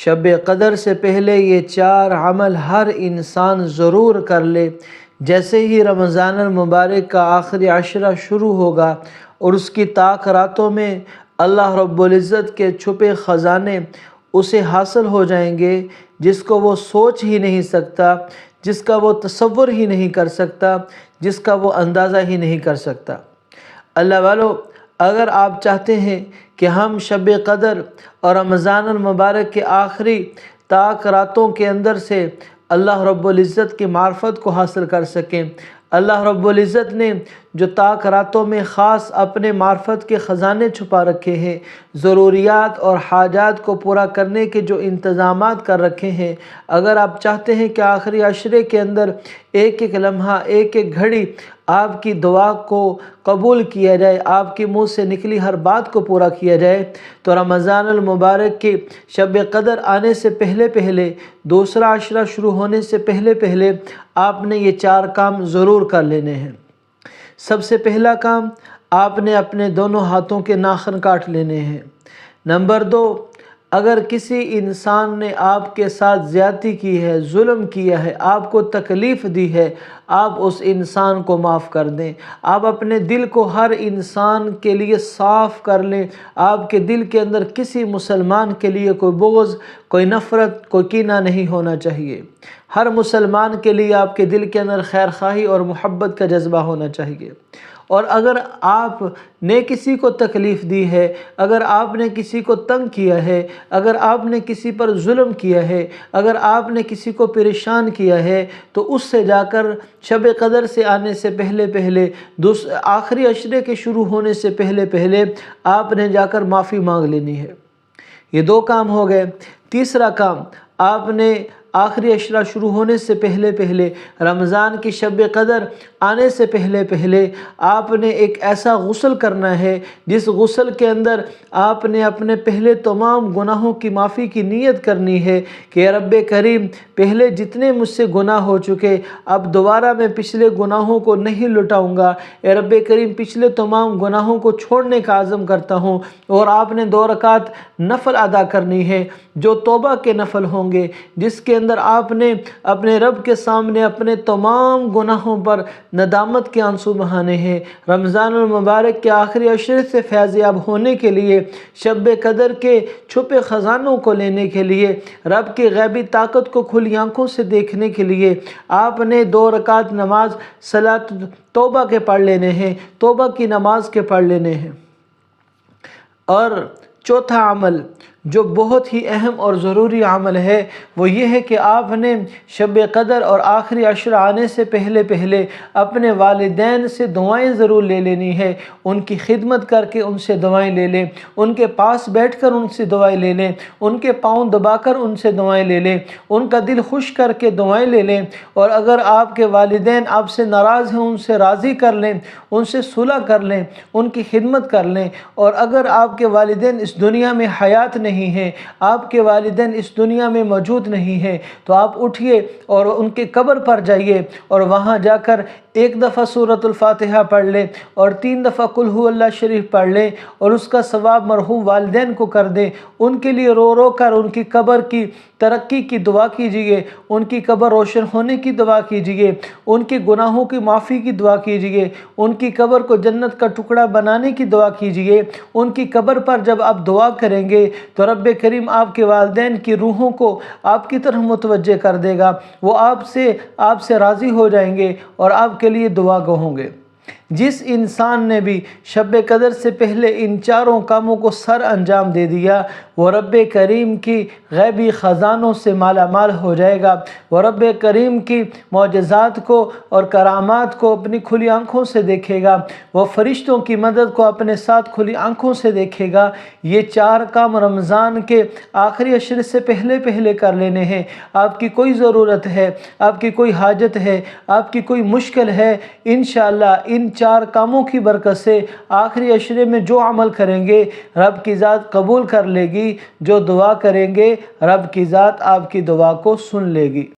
شب قدر سے پہلے یہ 4 عمل ہر انسان ضرور کر لے۔ جیسے ہی رمضان المبارک کا آخری عشرہ شروع ہوگا اور اس کی طاق راتوں میں اللہ رب العزت کے چھپے خزانے اسے حاصل ہو جائیں گے، جس کو وہ سوچ ہی نہیں سکتا، جس کا وہ تصور ہی نہیں کر سکتا، جس کا وہ اندازہ ہی نہیں کر سکتا۔ اللہ والو، اگر آپ چاہتے ہیں کہ ہم شب قدر اور رمضان المبارک کے آخری طاق راتوں کے اندر سے اللہ رب العزت کی معرفت کو حاصل کر سکیں، اللہ رب العزت نے جو طاق راتوں میں خاص اپنے معرفت کے خزانے چھپا رکھے ہیں، ضروریات اور حاجات کو پورا کرنے کے جو انتظامات کر رکھے ہیں، اگر آپ چاہتے ہیں کہ آخری عشرے کے اندر ایک ایک لمحہ، ایک ایک گھڑی آپ کی دعا کو قبول کیا جائے، آپ کے منہ سے نکلی ہر بات کو پورا کیا جائے، تو رمضان المبارک کی شب قدر آنے سے پہلے پہلے، دوسرا عشرہ شروع ہونے سے پہلے پہلے آپ نے یہ 4 کام ضرور کر لینے ہیں۔ سب سے پہلا کام، آپ نے اپنے دونوں ہاتھوں کے ناخن کاٹ لینے ہیں۔ نمبر 2، اگر کسی انسان نے آپ کے ساتھ زیادتی کی ہے، ظلم کیا ہے، آپ کو تکلیف دی ہے، آپ اس انسان کو معاف کر دیں۔ آپ اپنے دل کو ہر انسان کے لیے صاف کر لیں۔ آپ کے دل کے اندر کسی مسلمان کے لیے کوئی بغض، کوئی نفرت، کوئی کینہ نہیں ہونا چاہیے۔ ہر مسلمان کے لیے آپ کے دل کے اندر خیر خواہی اور محبت کا جذبہ ہونا چاہیے۔ اور اگر آپ نے کسی کو تکلیف دی ہے، اگر آپ نے کسی کو تنگ کیا ہے، اگر آپ نے کسی پر ظلم کیا ہے، اگر آپ نے کسی کو پریشان کیا ہے، تو اس سے جا کر شب قدر سے آنے سے پہلے پہلے، آخری عشرے کے شروع ہونے سے پہلے پہلے آپ نے جا کر معافی مانگ لینی ہے۔ یہ 2 کام ہو گئے۔ تیسرا کام، آپ نے آخری عشرہ شروع ہونے سے پہلے پہلے، رمضان کی شب قدر آنے سے پہلے پہلے آپ نے ایک ایسا غسل کرنا ہے جس غسل کے اندر آپ نے اپنے پہلے تمام گناہوں کی معافی کی نیت کرنی ہے کہ اے رب کریم، پہلے جتنے مجھ سے گناہ ہو چکے، اب دوبارہ میں پچھلے گناہوں کو نہیں لٹاؤں گا۔ اے رب کریم، پچھلے تمام گناہوں کو چھوڑنے کا عزم کرتا ہوں۔ اور آپ نے 2 رکعت نفل ادا کرنی ہے جو توبہ کے نفل ہوں گے، جس کے اندر آپ نے اپنے رب کے سامنے اپنے تمام گناہوں پر ندامت کے آنسو بہانے ہیں۔ رمضان المبارک کے آخری عشرے سے فیض یاب ہونے کے لیے، شب قدر کے چھپے خزانوں کو لینے کے لیے، رب کی غیبی طاقت کو کھلی آنکھوں سے دیکھنے کے لیے آپ نے 2 رکعت نماز صلاۃ توبہ کے پڑھ لینے ہیں، توبہ کی نماز کے پڑھ لینے ہیں۔ اور چوتھا عمل جو بہت ہی اہم اور ضروری عمل ہے، وہ یہ ہے کہ آپ نے شب قدر اور آخری عشرہ آنے سے پہلے پہلے اپنے والدین سے دعائیں ضرور لے لینی ہے۔ ان کی خدمت کر کے ان سے دعائیں لے لیں، ان کے پاس بیٹھ کر ان سے دعائیں لے لیں، ان کے پاؤں دبا کر ان سے دعائیں لے لیں، ان کا دل خوش کر کے دعائیں لے لیں۔ اور اگر آپ کے والدین آپ سے ناراض ہیں، ان سے راضی کر لیں، ان سے صلح کر لیں، ان کی خدمت کر لیں۔ اور اگر آپ کے والدین اس دنیا میں حیات نہیں ہیں، آپ کے والدین اس دنیا میں موجود نہیں ہیں، تو آپ اٹھیے اور ان کے قبر پر جائیے اور وہاں جا کر 1 دفعہ سورۃ الفاتحہ پڑھ لیں اور 3 دفعہ قل ھو اللہ شریف پڑھ لیں، اور اس کا ثواب مرحوم والدین کو کر دیں۔ ان کے لیے رو رو کر ان کی قبر کی ترقی کی دعا کیجئے، ان کی قبر روشن ہونے کی دعا کیجئے، ان کے گناہوں کی معافی کی دعا کیجئے، ان کی قبر کو جنت کا ٹکڑا بنانے کی دعا کیجئے۔ ان کی قبر پر جب آپ دعا کریں گے تو رب کریم آپ کے والدین کی روحوں کو آپ کی طرف متوجہ کر دے گا، وہ آپ سے راضی ہو جائیں گے اور آپ کے لیے دعا گو ہوں گے۔ جس انسان نے بھی شب قدر سے پہلے ان 4 کاموں کو سر انجام دے دیا، وہ رب کریم کی غیبی خزانوں سے مالا مال ہو جائے گا، وہ رب کریم کی معجزات کو اور کرامات کو اپنی کھلی آنکھوں سے دیکھے گا، وہ فرشتوں کی مدد کو اپنے ساتھ کھلی آنکھوں سے دیکھے گا۔ یہ 4 کام رمضان کے آخری عشرے سے پہلے پہلے کر لینے ہیں۔ آپ کی کوئی ضرورت ہے، آپ کی کوئی حاجت ہے، آپ کی کوئی مشکل ہے، انشاءاللہ ان 4 کاموں کی برکت سے آخری عشرے میں جو عمل کریں گے رب کی ذات قبول کر لے گی، جو دعا کریں گے رب کی ذات آپ کی دعا کو سن لے گی۔